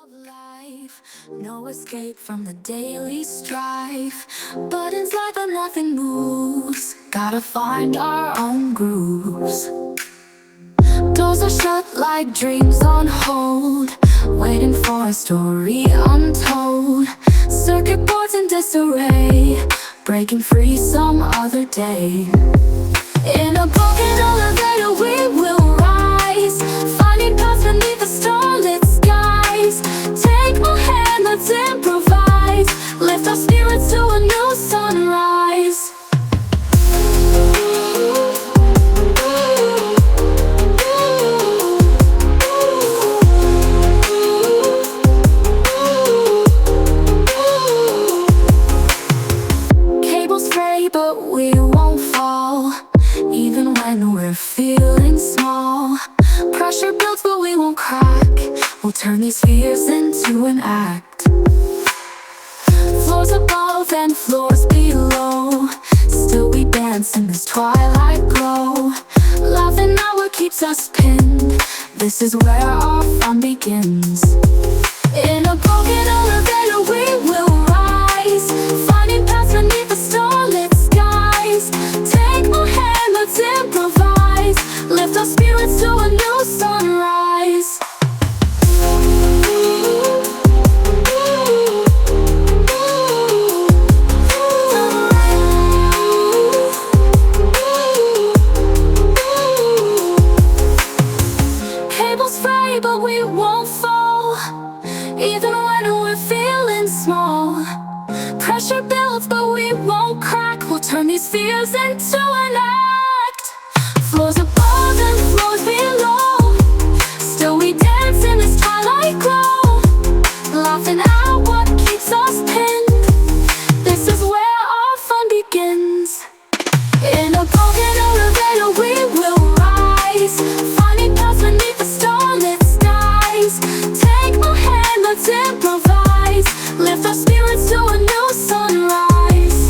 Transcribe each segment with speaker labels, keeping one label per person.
Speaker 1: of life, no escape from the daily strife. Buttons like but nothing moves, gotta find our own grooves. Doors are shut like dreams on hold, waiting for a story untold. Circuit boards in disarray, breaking free some other day. In a broken elevator we will rise, finding paths beneath the starlit skies. Take my hand, let's improvise, lift our spirits to a new sunrise. Cables fray but we won't fall, even when we're feeling small. Pressure builds but we won't crack, we'll turn these fears into an act. Floors above and floors below, still we dance in this twilight glow. Laughing at what keeps us pinned, this is where our fun begins. In a broken elevator we will rise, finding paths beneath the starlit skies. Take my hand, let's improvise, lift our spirits to a new sunrise. Cables fray but we won't fall, even when we're feeling small. Pressure builds but we won't crack, we'll turn these fears into an act. Floors above and floors below, still we dance in this twilight glow. Laughing at what keeps us pinned, this is where our fun begins. In a broken elevator we will rise, finding paths beneath the starlit skies. Take my hand, let's improvise, lift our spirits to a new sunrise.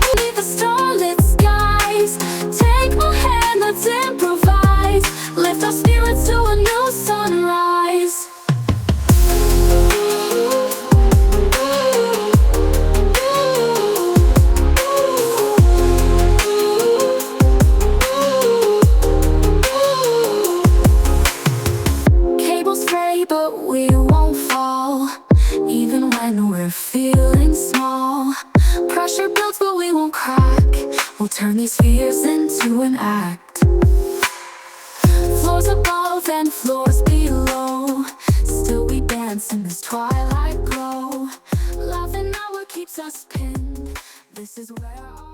Speaker 1: Beneath the starlit skies, take my hand, let's improvise, lift our spirits to a new sunrise. Cables fray but we won't fall, even when we're feeling small. Pressure builds but we won't crack, we'll turn these fears into an act. Floors above and floors below, still we dance in this twilight glow. Laughing at what keeps us pinned, this is where our